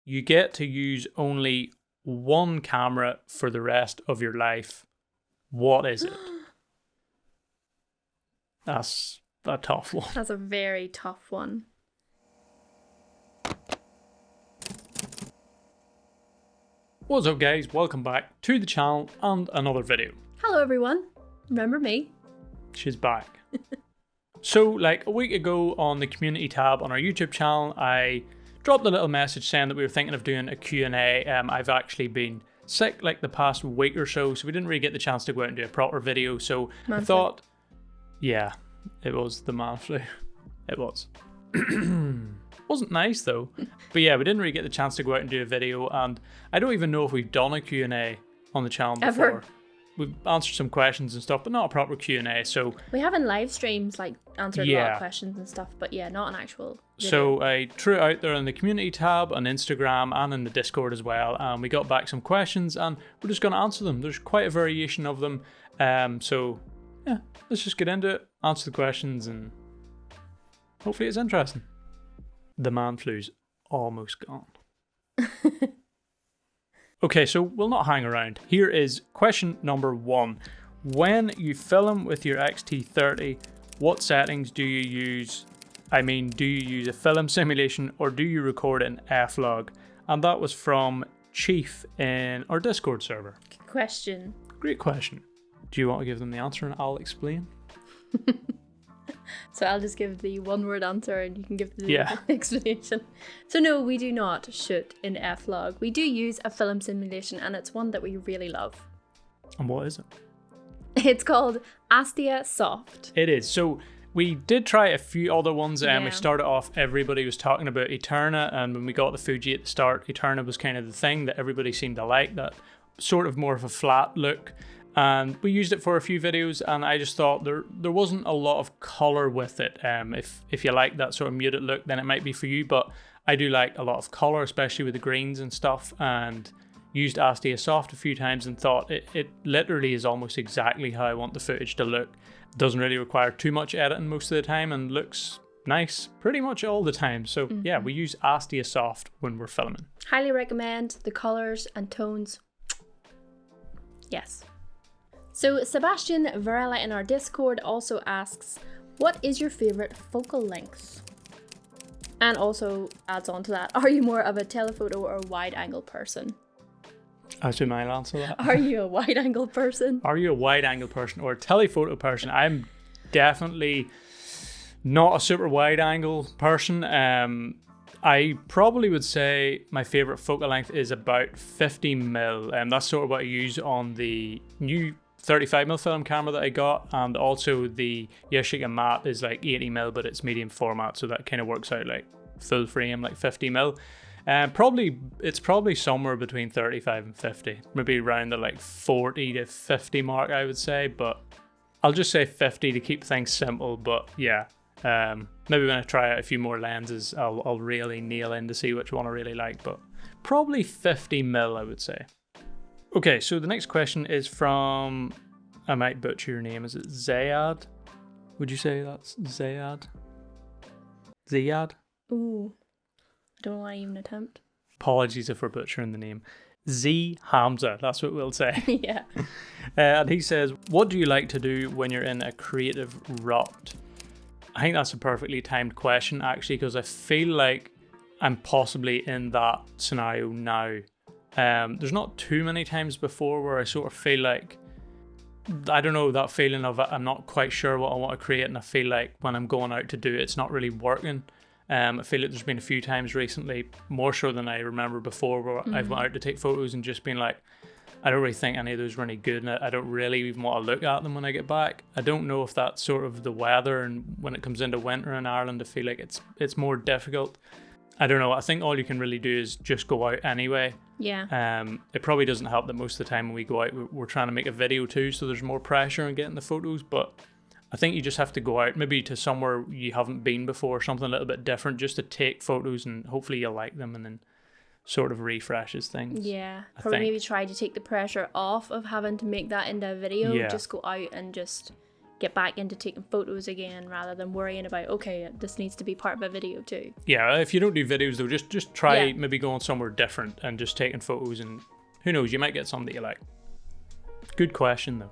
You get to use only one camera for the rest of your life. What is it? That's a tough one. That's a very tough one. What's up, guys? Welcome back to the channel and another video. Hello, everyone. Remember me? She's back. So, like a week ago on the community tab on our YouTube channel, I dropped a little message saying that we were thinking of doing a Q&A. I've actually been sick like the past week or so we didn't really get the chance to go out and do a proper video. So I thought, yeah, it was the man flu. It was. Wasn't nice though. But yeah, we didn't really get the chance to go out and do a video, and I don't even know if we've done a Q&A on the channel before. Ever. We've answered some questions and stuff, but not a proper Q&A. So we have in live streams like answered a lot of questions and stuff, but yeah, not an actual video. So I threw it out there in the community tab on Instagram and in the Discord as well, and we got back some questions and we're just going to answer them. There's quite a variation of them. So yeah, let's just get into it, answer the questions, and hopefully it's interesting. The man flu's almost gone. Okay, so we'll not hang around. Here is question number 1. When you film with your X-T30, what settings do you use? I mean, do you use a film simulation or do you record in F-Log? And that was from Chief in our Discord server. Good question. Great question. Do you want to give them the answer and I'll explain? So I'll just give the one-word answer and you can give the explanation. So no, we do not shoot in F-Log. We do use a film simulation and it's one that we really love. And what is it? It's called Astia Soft. It is. So we did try a few other ones. We started off, everybody was talking about Eterna, and when we got the Fuji at the start, Eterna was kind of the thing that everybody seemed to like, that sort of more of a flat look. And we used it for a few videos, and I just thought there wasn't a lot of color with it. If you like that sort of muted look, then it might be for you, but I do like a lot of color, especially with the greens and stuff, and used Astia Soft a few times and thought it literally is almost exactly how I want the footage to look. It doesn't really require too much editing most of the time and looks nice pretty much all the time. So yeah, we use Astia Soft when we're filming. Highly recommend the colors and tones. Yes. So Sebastian Varela in our Discord also asks, what is your favorite focal length? And also adds on to that, are you more of a telephoto or a wide angle person? I assume I'll answer that. Are you a wide angle person? Are you a wide angle person or a telephoto person? I'm definitely not a super wide angle person. I probably would say my favorite focal length is about 50mm, and that's sort of what I use on the new 35mm film camera that I got, and also the Yashica Matte is like 80mm, but it's medium format, so that kind of works out like full frame, like 50mm. It's probably somewhere between 35 and 50, maybe around the like 40 to 50 mark, I would say, but I'll just say 50 to keep things simple. But yeah, maybe when I try out a few more lenses, I'll really nail in to see which one I really like, but probably 50mm, I would say. Okay, so the next question is from, I might butcher your name, is it Zayad? Would you say that's Zayad? Zayad? Ooh, I don't want to even attempt. Apologies if we're butchering the name. Z Hamza, that's what we'll say. Yeah. And he says, what do you like to do when you're in a creative rut? I think that's a perfectly timed question, actually, because I feel like I'm possibly in that scenario now. There's not too many times before where I sort of feel like, I don't know, that feeling of I'm not quite sure what I want to create, and I feel like when I'm going out to do it, it's not really working. I feel like there's been a few times recently, more so than I remember before, where I've went out to take photos and just been like, I don't really think any of those are any good, and I don't really even want to look at them when I get back. I don't know if that's sort of the weather, and when it comes into winter in Ireland, I feel like it's more difficult. I don't know, I think all you can really do is just go out anyway. Yeah. It probably doesn't help that most of the time when we go out, we're trying to make a video too, so there's more pressure on getting the photos, but I think you just have to go out maybe to somewhere you haven't been before, something a little bit different, just to take photos, and hopefully you'll like them, and then sort of refreshes things. Yeah, maybe try to take the pressure off of having to make that into a video. Yeah. Just go out and just get back into taking photos again rather than worrying about, okay, this needs to be part of a video too. Yeah, if you don't do videos though, just try maybe going somewhere different and just taking photos, and who knows, you might get some that you like. Good question though.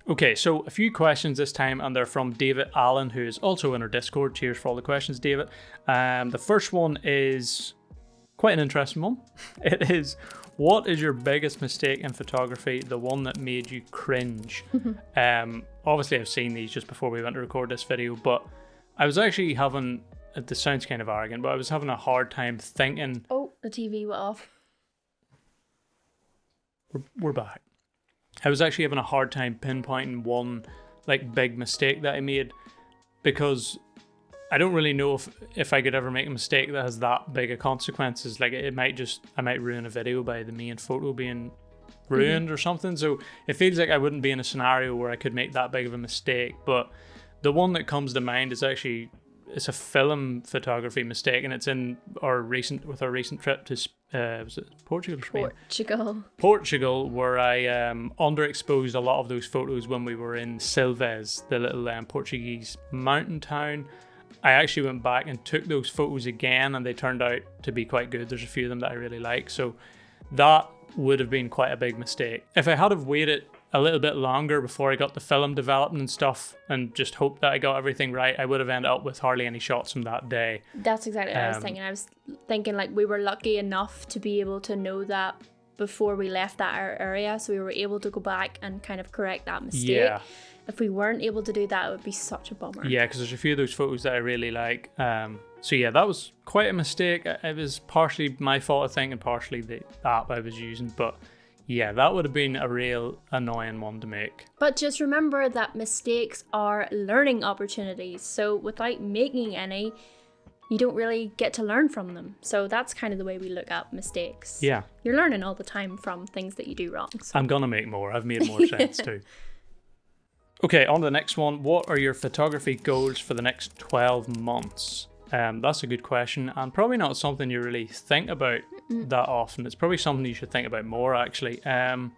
Okay, so a few questions this time, and they're from David Allen, who is also in our Discord. Cheers for all the questions, David. The first one is quite an interesting one. It is, what is your biggest mistake in photography, the one that made you cringe? Obviously, I've seen these just before we went to record this video, but I was actually having, this sounds kind of arrogant, but I was having a hard time thinking... Oh, the TV went off. We're back. I was actually having a hard time pinpointing one like big mistake that I made, because I don't really know if I could ever make a mistake that has that big of consequences. Like I might ruin a video by the main photo being ruined or something. So it feels like I wouldn't be in a scenario where I could make that big of a mistake. But the one that comes to mind is actually, it's a film photography mistake, and it's in our recent trip to was it Portugal or Spain? Portugal, where I underexposed a lot of those photos when we were in Silves, the little Portuguese mountain town. I actually went back and took those photos again, and they turned out to be quite good. There's a few of them that I really like, so that would have been quite a big mistake. If I had have waited a little bit longer before I got the film developed and stuff, and just hoped that I got everything right, I would have ended up with hardly any shots from that day. That's exactly what I was thinking. I was thinking like we were lucky enough to be able to know that before we left that area, so we were able to go back and kind of correct that mistake. Yeah. If we weren't able to do that, it would be such a bummer. Yeah, because there's a few of those photos that I really like. So yeah, that was quite a mistake. It was partially my fault, I think, and partially the app I was using, but yeah, that would have been a real annoying one to make. But just remember that mistakes are learning opportunities. So without making any, you don't really get to learn from them. So that's kind of the way we look at mistakes. Yeah. You're learning all the time from things that you do wrong. So. I'm going to make more. I've made more sense too. Okay, on to the next one. What are your photography goals for the next 12 months? That's a good question, and probably not something you really think about that often. It's probably something you should think about more, actually. I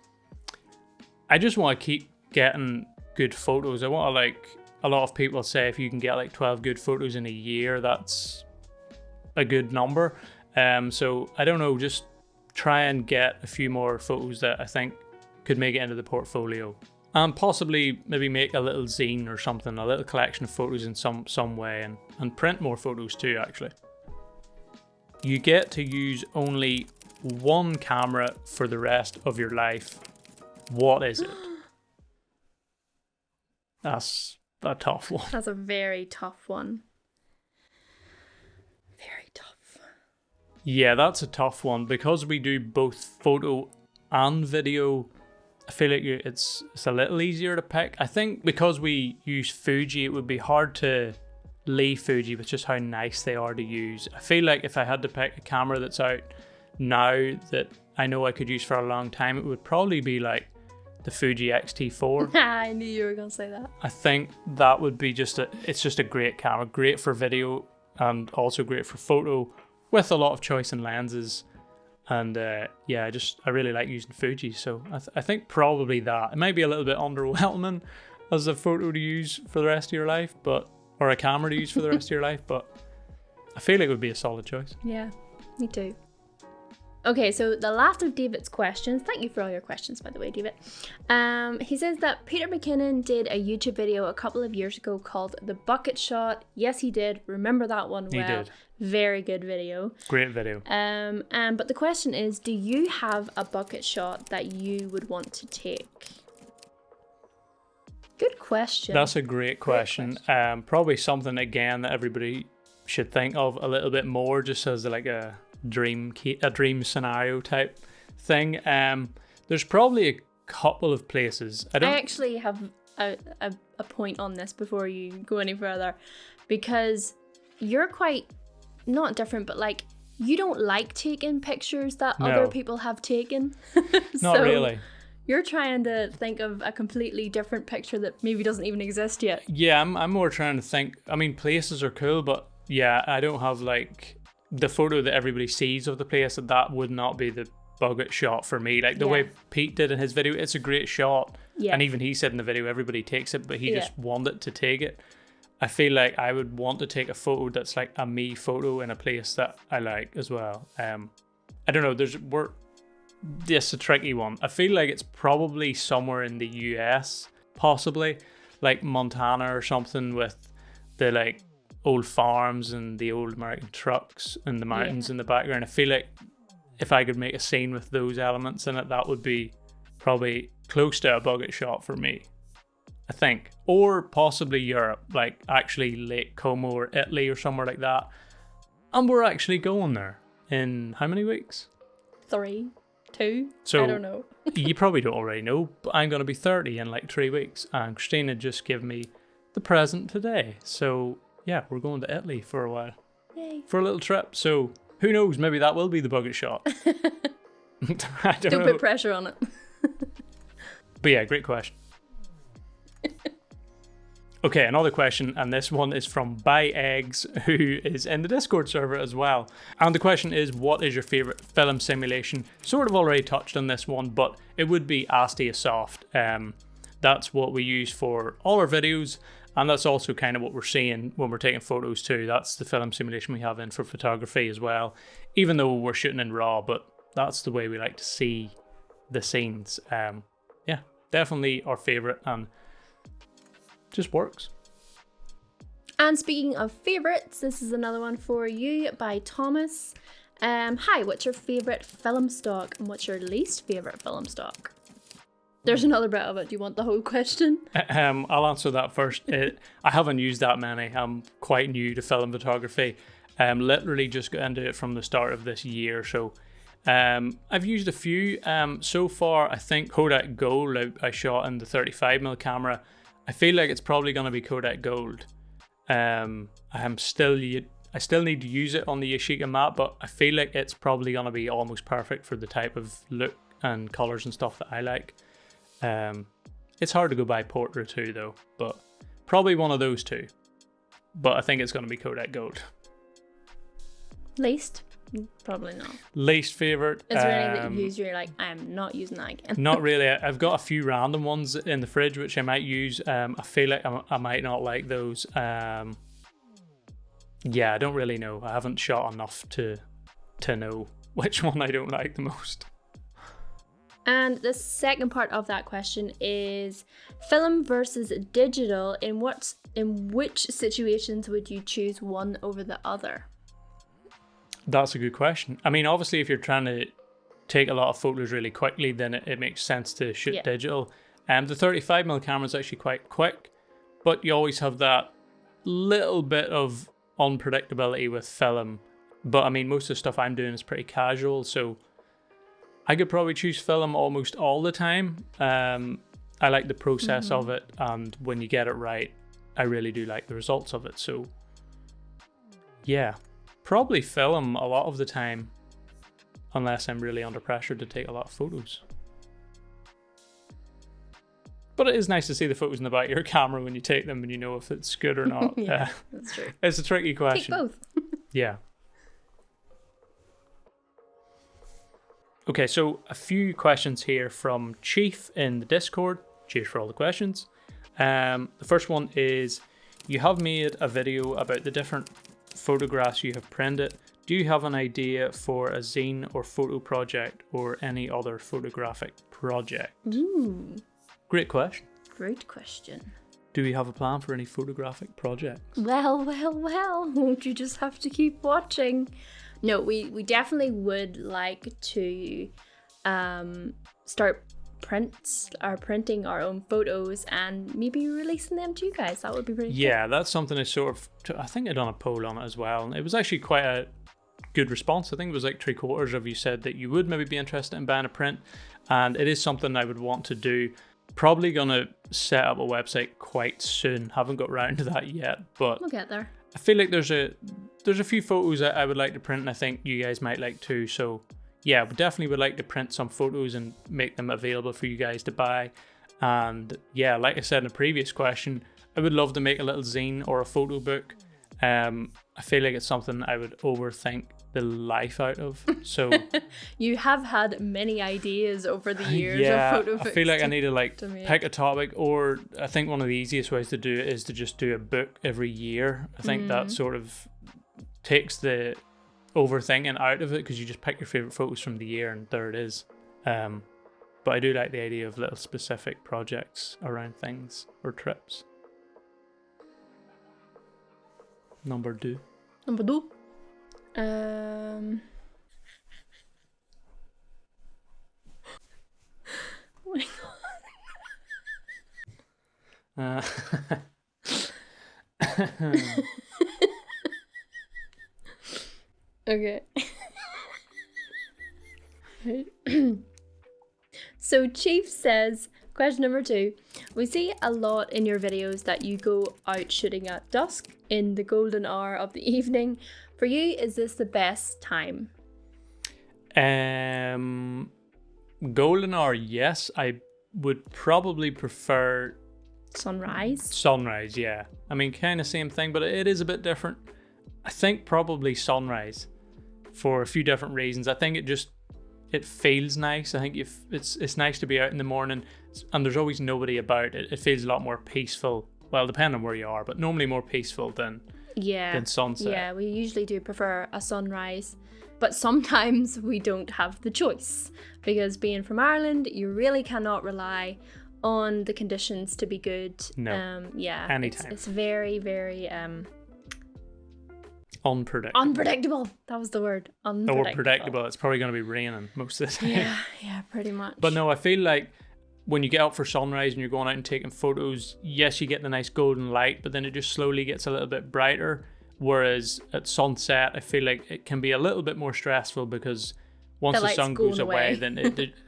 just want to keep getting good photos. I want to, like a lot of people say, if you can get like 12 good photos in a year, that's a good number. So I don't know, just try and get a few more photos that I think could make it into the portfolio. And possibly maybe make a little zine or something, a little collection of photos in some way, and print more photos too, actually. You get to use only one camera for the rest of your life. What is it? That's a tough one. That's a very tough one. Very tough. Yeah, that's a tough one. Because we do both photo and video, I feel like it's a little easier to pick. I think because we use Fuji, it would be hard to leave Fuji with just how nice they are to use. I feel like if I had to pick a camera that's out now that I know I could use for a long time, it would probably be like the Fuji X-T4. I knew you were going to say that. I think that would be it's just a great camera. Great for video and also great for photo, with a lot of choice in lenses. And yeah, I really like using Fuji, so I think probably that. It might be a little bit underwhelming as a photo to use for the rest of your life, or a camera to use for the rest of your life, but I feel like it would be a solid choice. Yeah, me too. Okay, so the last of David's questions. Thank you for all your questions, by the way, David. He says that Peter McKinnon did a YouTube video a couple of years ago called The Bucket Shot. Yes, he did. Remember that one well. He did. Very good video. Great video. But the question is, do you have a bucket shot that you would want to take? Good question. That's a great question. Probably something, again, that everybody should think of a little bit more, just as like a dream scenario type thing. There's probably a couple of places. I actually have a point on this before you go any further, because you're quite not different, but like you don't like taking pictures that other people have taken. Not really. You're trying to think of a completely different picture that maybe doesn't even exist yet. Yeah, I'm more trying to think. I mean, places are cool, but yeah, I don't have like the photo that everybody sees of the place. That would not be the bucket shot for me. Like the way Pete did in his video, it's a great shot. Yeah. And even he said in the video, everybody takes it, but he just wanted to take it. I feel like I would want to take a photo that's like a me photo in a place that I like as well. I don't know. This a tricky one. I feel like it's probably somewhere in the US, possibly like Montana or something, with the like old farms and the old American trucks and the mountains in the background. I feel like if I could make a scene with those elements in it, that would be probably close to a bucket shot for me, I think. Or possibly Europe, like actually Lake Como or Italy or somewhere like that. And we're actually going there in how many weeks? 3, 2, so I don't know. You probably don't already know, but I'm going to be 30 in like 3 weeks. And Christina just gave me the present today. So yeah, we're going to Italy for a while. Yay. For a little trip. So who knows, maybe that will be the bucket shot. I don't know. Put pressure on it. But yeah, great question. Okay, another question, and this one is from Buy Eggs, who is in the Discord server as well. And the question is, what is your favourite film simulation? Sort of already touched on this one, but it would be Astiasoft. That's what we use for all our videos, and that's also kind of what we're seeing when we're taking photos too. That's the film simulation we have in for photography as well, even though we're shooting in RAW, but that's the way we like to see the scenes. Yeah, definitely our favourite, and just works. And speaking of favourites, this is another one for you by Thomas. Hi, what's your favourite film stock and what's your least favourite film stock? There's another bit of it. Do you want the whole question? I'll answer that first. I haven't used that many. I'm quite new to film photography. Literally just got into it from the start of this year. So I've used a few. So far, I think Kodak Gold I shot in the 35mm camera. I feel like it's probably going to be Kodak Gold. I still need to use it on the Yashica mat, but I feel like it's probably going to be almost perfect for the type of look and colors and stuff that I like. It's hard to go by Portrait too though, but probably one of those two. But I think it's going to be Kodak Gold. Least? Probably not. Least favourite? Is there any that you use where you're like, I am not using that again? Not really. I've got a few random ones in the fridge which I might use. I feel like I might not like those. Yeah, I don't really know. I haven't shot enough to know which one I don't like the most. And the second part of that question is film versus digital. In which situations would you choose one over the other? That's a good question. I mean, obviously, if you're trying to take a lot of photos really quickly, then it makes sense to shoot digital. The 35mm camera is actually quite quick, but you always have that little bit of unpredictability with film. But I mean, most of the stuff I'm doing is pretty casual, so I could probably choose film almost all the time. I like the process of it, and when you get it right, I really do like the results of it. So yeah, probably film a lot of the time, unless I'm really under pressure to take a lot of photos. But it is nice to see the photos in the back of your camera when you take them and you know if it's good or not. Yeah, that's true. It's a tricky question. Take both. Yeah. Okay, so a few questions here from Chief in the Discord. Cheers for all the questions. The first one is, you have made a video about the different photographs you have printed. Do you have an idea for a zine or photo project or any other photographic project? Ooh. Great question. Great question. Do we have a plan for any photographic projects? Well, won't you just have to keep watching? No, we definitely would like to start printing our own photos and maybe releasing them to you guys. That would be pretty cool. That's something I I think I done a poll on it as well, and it was actually quite a good response. I think it was like 3/4 of you said that you would maybe be interested in buying a print, and it is something I would want to do. Probably gonna set up a website quite soon. Haven't got around to that yet, but we'll get there. I feel like there's a few photos that I would like to print, and I think you guys might like too. So yeah, we definitely would like to print some photos and make them available for you guys to buy. And yeah, like I said in a previous question, I would love to make a little zine or a photo book. I feel like it's something I would overthink the life out of. So You have had many ideas over the years yeah, of photo I books. feel like I need to make. pick a topic, or I think one of the easiest ways to do it is to just do a book every year. I think that sort of takes the overthinking out of it, because you just pick your favorite photos from the year and there it is. But I do like the idea of little specific projects around things or trips. Number 2. Number 2. Oh my god. Okay. So Chief says, question number 2. We see a lot in your videos that you go out shooting at dusk in the golden hour of the evening. For you, is this the best time? Golden hour, yes. I would probably prefer Sunrise, yeah. I mean, kind of same thing, but it is a bit different. I think probably sunrise for a few different reasons. I think it feels nice. I think it's nice to be out in the morning, and there's always nobody about. It feels a lot more peaceful. Well, depending on where you are, but normally more peaceful than sunset. Yeah, we usually do prefer a sunrise, but sometimes we don't have the choice, because being from Ireland, you really cannot rely on the conditions to be good. No. Anytime. It's very, very unpredictable. That was the word. Or predictable. It's probably going to be raining most of the time. Yeah, pretty much. But no, I feel like when you get up for sunrise and you're going out and taking photos, yes, you get the nice golden light, but then it just slowly gets a little bit brighter. Whereas at sunset, I feel like it can be a little bit more stressful, because once the sun goes away, then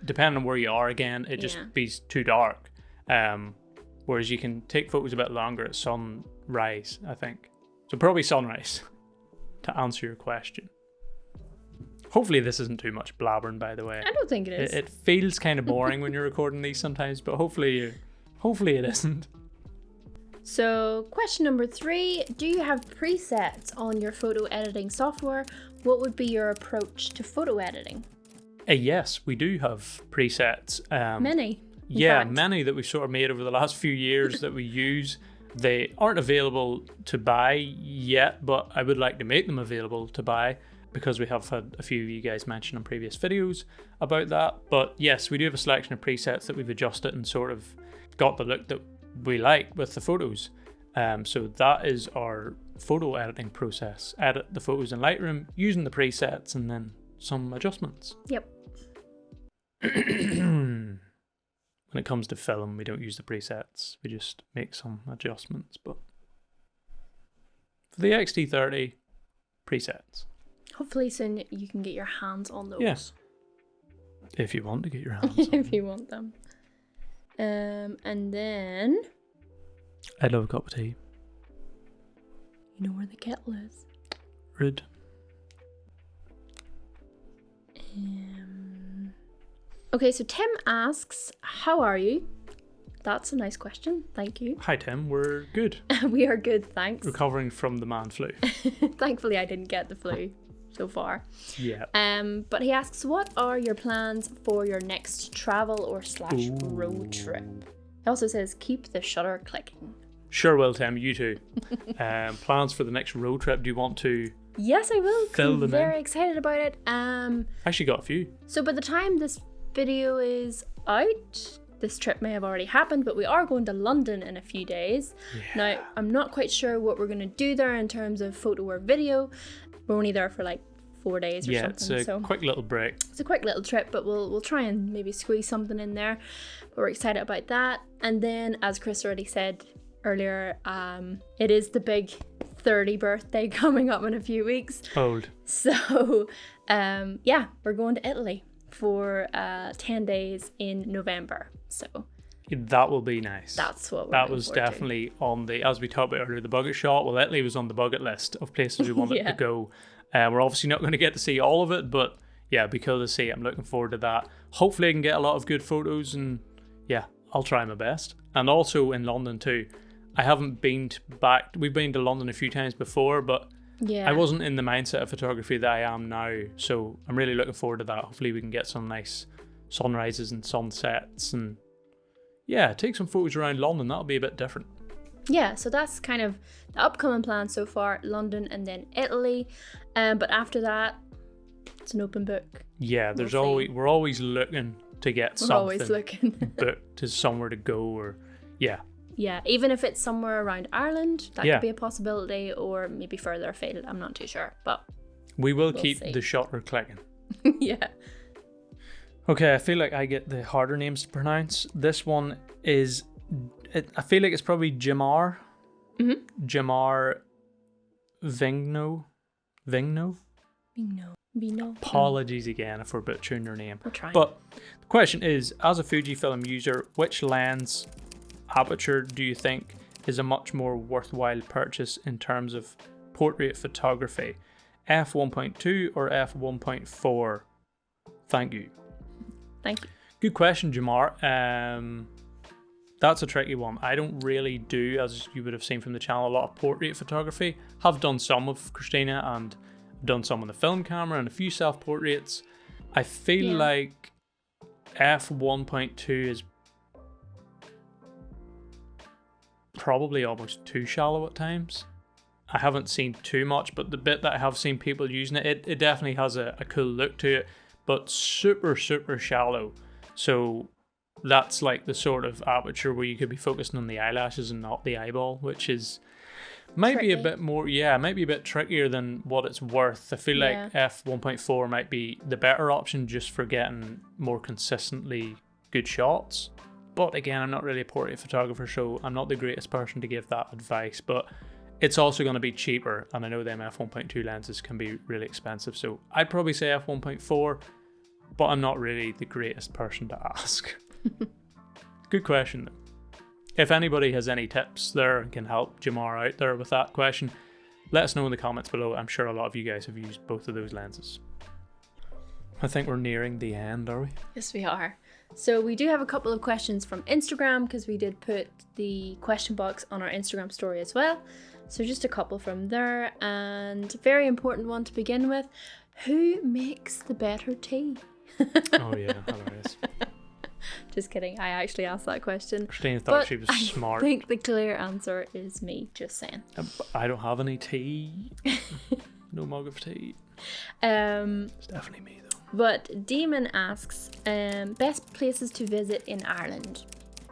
depending on where you are again, it just be too dark. Whereas you can take photos a bit longer at sunrise, I think. So probably sunrise, to answer your question. Hopefully this isn't too much blabbering, by the way. I don't think it is. It feels kind of boring when you're recording these sometimes, but hopefully it isn't. So question number 3, do you have presets on your photo editing software? What would be your approach to photo editing? Yes, we do have presets. Many. Many that we've sort of made over the last few years that we use. They aren't available to buy yet, but I would like to make them available to buy, because we have had a few of you guys mention on previous videos about that. But yes, we do have a selection of presets that we've adjusted and sort of got the look that we like with the photos. So that is our photo editing process. Edit the photos in Lightroom using the presets and then some adjustments. Yep. When it comes to film, we don't use the presets. We just make some adjustments. But for the XT30, presets. Hopefully soon you can get your hands on those. Yes. If you want to get your hands on them. If you want them. And then... I'd love a cup of tea. You know where the kettle is. Rude. Okay, so Tim asks, how are you? That's a nice question. Thank you. Hi, Tim. We're good. We are good, thanks. Recovering from the man flu. Thankfully, I didn't get the flu so far. Yeah. But he asks, what are your plans for your next travel or / road trip? He also says, keep the shutter clicking. Sure will, Tim. You too. Plans for the next road trip? Do you want to? Yes, I will. I'm very excited about it. Actually got a few. So by the time this video is out, this trip may have already happened, but we are going to London in a few days. Yeah. Now, I'm not quite sure what we're going to do there in terms of photo or video. We're only there for like 4 days or something. It's a quick little break. It's a quick little trip, but we'll try and maybe squeeze something in there. But we're excited about that. And then, as Chris already said earlier, it is the big 30 birthday coming up in a few weeks. Old. So, we're going to Italy for 10 days in November. So that will be nice. That's what that was definitely on the, as we talked about earlier, the bucket shot. Well, Italy was on the bucket list of places we wanted to go. We're obviously not going to get to see all of it, but yeah, it'd be cool to see. I'm looking forward to that. Hopefully I can get a lot of good photos, and yeah, I'll try my best. And also in London too. I haven't been back. We've been to London a few times before, but Yeah. I wasn't in the mindset of photography that I am now, so I'm really looking forward to that. Hopefully we can get some nice sunrises and sunsets and take some photos around London. That'll be a bit different. Yeah, so that's kind of the upcoming plan so far, London and then Italy. But after that, it's an open book. Yeah, we're always looking to get We're something always looking. booked to somewhere to go, or Yeah, even if it's somewhere around Ireland, that Yeah. could be a possibility, or maybe further afield. I'm not too sure, but we will We'll keep see. the shutter clicking. yeah. Okay, I feel like I get the harder names to pronounce. This one is, I feel like it's probably Jamar. Mm-hmm. Jamar Vigno. Vino. Apologies again if we're butchering your name. We're trying. But the question is, as a Fujifilm user, which lens aperture do you think is a much more worthwhile purchase in terms of portrait photography? f1.2 or f1.4? Thank you. Thank you. Good question, Jamar. That's a tricky one. I don't really do, as you would have seen from the channel, a lot of portrait photography. Have done some with Christina and done some on the film camera and a few self-portraits. I feel like f1.2 is probably almost too shallow at times. I haven't seen too much, but the bit that I have seen people using it definitely has a cool look to it, but super, super shallow. So that's like the sort of aperture where you could be focusing on the eyelashes and not the eyeball, which is might be a bit more, might be a bit trickier than what it's worth. I feel like f1.4 might be the better option just for getting more consistently good shots. But again, I'm not really a portrait photographer, so I'm not the greatest person to give that advice. But it's also going to be cheaper, and I know them f1.2 lenses can be really expensive. So I'd probably say f1.4, but I'm not really the greatest person to ask. Good question though. If anybody has any tips there and can help Jamar out there with that question, let us know in the comments below. I'm sure a lot of you guys have used both of those lenses. I think we're nearing the end, are we? Yes, we are. So we do have a couple of questions from Instagram because we did put the question box on our Instagram story as well. So just a couple from there, and very important one to begin with. Who makes the better tea? Oh yeah, hilarious. Just kidding. I actually asked that question. Christina thought she was smart. I think the clear answer is me, just saying. I don't have any tea. No mug of tea. It's definitely me though. But Demon asks, best places to visit in Ireland.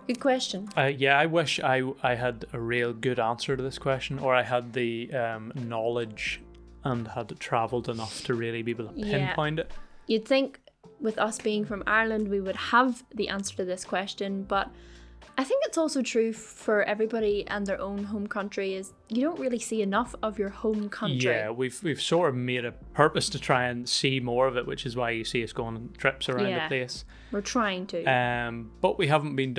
Good question. I wish I had a real good answer to this question, or I had the knowledge and had travelled enough to really be able to pinpoint it. You'd think with us being from Ireland, we would have the answer to this question, but I think it's also true for everybody and their own home country is you don't really see enough of your home country. Yeah, we've sort of made a purpose to try and see more of it, which is why you see us going on trips around the place. We're trying to. But we haven't been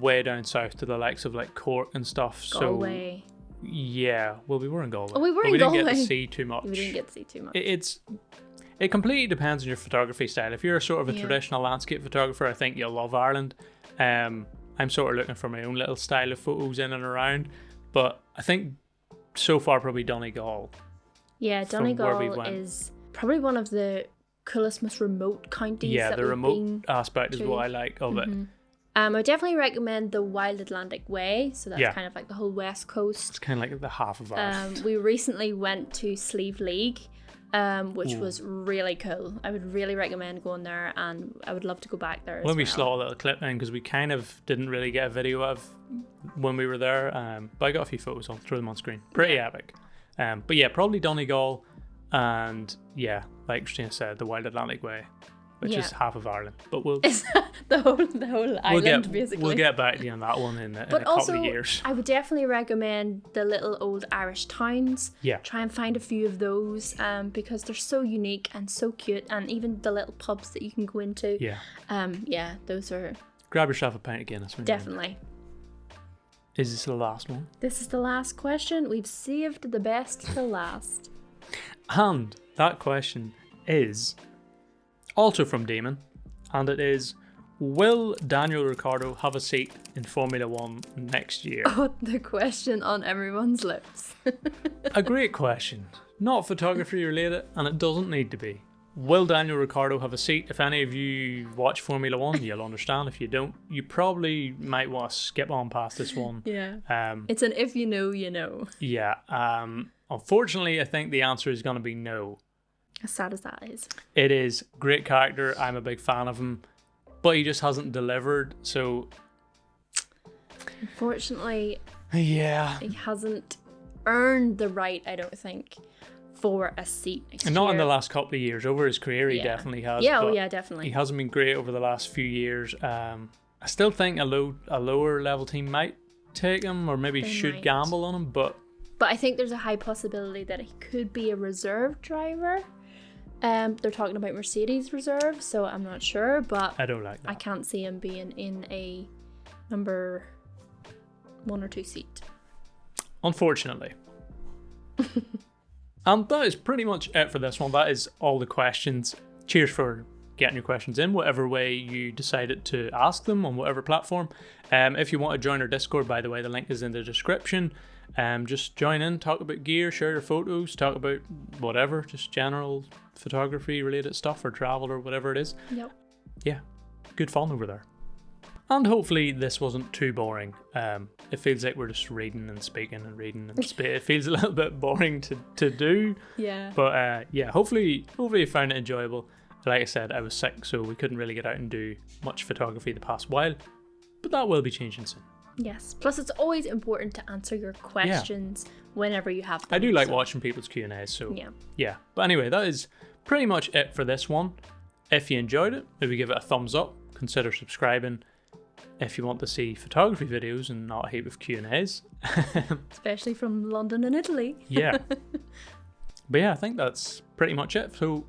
way down south to the likes of like Cork and stuff. Galway. So yeah, well, we were in Galway. Oh, we were but in we Galway. didn't get to see too much. We didn't get to see too much. It completely depends on your photography style. If you're a sort of a traditional landscape photographer, I think you'll love Ireland. I'm sort of looking for my own little style of photos in and around, but I think so far probably Donegal. Yeah, Donegal is probably one of the coolest, most remote counties. Yeah, the remote aspect is what I like of it. I would definitely recommend the Wild Atlantic Way. So that's kind of like the whole west coast. It's kind of like the half of Ireland. We recently went to Slieve League, which was really cool. I would really recommend going there, and I would love to go back there as well. We saw a little clip in because we kind of didn't really get a video of when we were there, but I got a few photos. I'll throw them on screen. Pretty epic. But yeah, probably Donegal, and yeah, like Christina said, the Wild Atlantic Way, which is half of Ireland. But we'll the whole island basically. We'll get back to you on that one in a couple of years. I would definitely recommend the little old Irish towns. Yeah. Try and find a few of those because they're so unique and so cute, and even the little pubs that you can go into. Yeah. Those are. Grab yourself a pint of Guinness. Definitely. Is this the last one? This is the last question. We've saved the best to last. And that question is also from Damon, and it is, will Daniel Riccardo have a seat in Formula 1 next year? Oh, the question on everyone's lips. A great question. not photography related, and it doesn't need to be. Will Daniel Riccardo have a seat? If any of you watch Formula One, you'll understand. If you don't, you probably might want to skip on past this one. Yeah. It's an if you know, you know. Yeah. Unfortunately, I think the answer is going to be no. As sad as that is. It is. Great character. I'm a big fan of him. But he just hasn't delivered. So, unfortunately, yeah, he hasn't earned the right, I don't think, for a seat next and not year. in the last couple of years. Over his career, he definitely has. Yeah, yeah, definitely. He hasn't been great over the last few years. I still think a lower level team might take him, or maybe should gamble on him. But I think there's a high possibility that he could be a reserve driver. They're talking about Mercedes reserve, so I'm not sure, but I don't like that. I can't see him being in a number 1 or 2 seat. Unfortunately. And that is pretty much it for this one. That is all the questions. Cheers for getting your questions in, whatever way you decided to ask them on whatever platform. If you want to join our Discord, by the way, the link is in the description. Just join in, talk about gear, share your photos, talk about whatever, just general photography related stuff or travel or whatever it is. Yep. Yeah, good fun over there. And hopefully this wasn't too boring. It feels like we're just reading and speaking and reading and it feels a little bit boring to do. Yeah. But yeah, hopefully you found it enjoyable. Like I said, I was sick, so we couldn't really get out and do much photography the past while. But that will be changing soon. Yes. Plus, it's always important to answer your questions whenever you have them. I do like watching people's Q&As, so yeah. But anyway, that is pretty much it for this one. If you enjoyed it, maybe give it a thumbs up. Consider subscribing if you want to see photography videos and not a heap of Q&As. Especially from London and Italy. Yeah. But yeah, I think that's pretty much it. So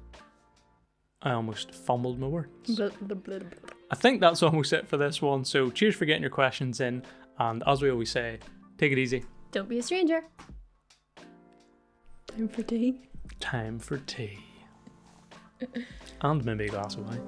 I almost fumbled my words. Blah, blah, blah, blah. I think that's almost it for this one. So cheers for getting your questions in. And as we always say, take it easy. Don't be a stranger. Time for tea. Time for tea. And maybe a glass of wine.